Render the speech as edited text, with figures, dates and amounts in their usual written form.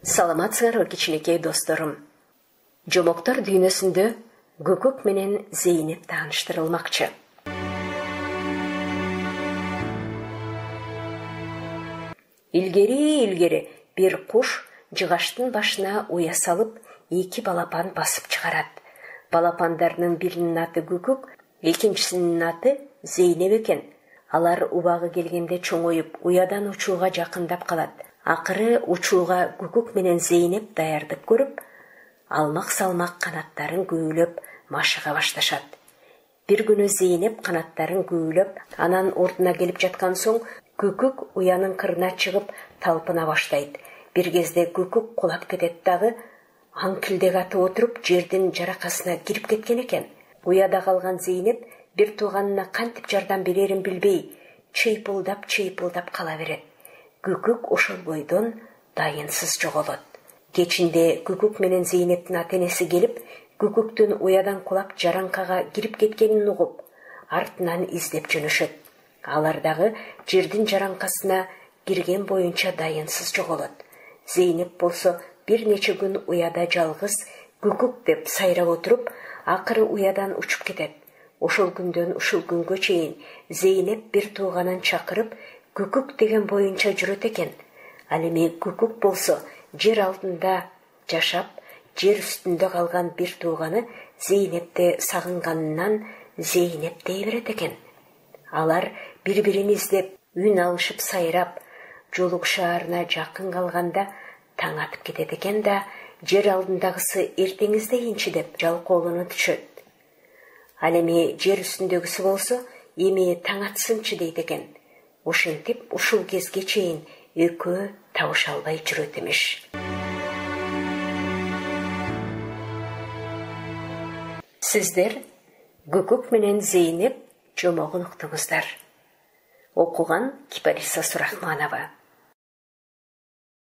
Саламатсыңарбы кичинекей досторум. Жомоктор дүйнөсүндө Көкөк менен Зейнеп тааныштырылмакчы. Илгери бир куш жыгаштын башына уя салып, 2 балапан басып чыгарат. Балапандарынын биринин аты Көкөк, экинчисинин аты Зейнеп экен. Алар убагы келгенде чоңоюп, уядан учууга жакындап калат. Акыры учууга Көкөк менен Зейнеп даярдык көрүп, алмак-салмак канаттарын көөлөп машыга башташат. Бир күнү Зейнеп канаттарын көөлөп, анан ордуна келип жаткан соң Көкөк уянын кырына чыгып талпына баштайт. Бир кезде Көкөк кулап кетет дагы, аңкилдек атып отуруп жердин жаракасына кирип кеткен экен. Уяда калган Зейнеп бир тууганына кантип жардам берерин билбей, чыйпылдап кала берет. Көкөк ошол бойдон дайынсыз жоголот. Кечинде Көкөк менен Зейнептин ата-энеси келип, Көкөктүн уядан кулап жаранкага кирип кеткенин угуп, артынан издеп жөнөшөт. Алар дагы жердин жаранкасына кирген боюнча дайынсыз жоголот. Зейнеп болсо бир нече күн уяда жалгыз Көкөк деп сайрап отуруп, акыры уядан учуп кетет. Ошол күндөн ушул күнгө чейин Зейнеп бир тууганын чакырып, Көкөк деген боюнча жүрөт экен. Ал эми Көкөк болсо жер алдында жашап, жер үстүндө калган бир тууганы Зейнепти сагынганынан Зейнеп дей берет экен. Алар бири-бирин издеп, үн алышып сайрап, Жолук шаарына жакын калганда таң атып кетет экен да, жер алдындагысы эртеңиздейинчи деп жалкоолоно түшөт. Ал эми жер үстүндөгүсү болсо, эми таң атсынчы дейт экен. Ошентип ушул кезге чейин экөө табыша албай жүрөт эмиш. Сиздер Көкөк менен Зейнеп жомогун уктуңуздар. Окуган Кипариса Сурахманова.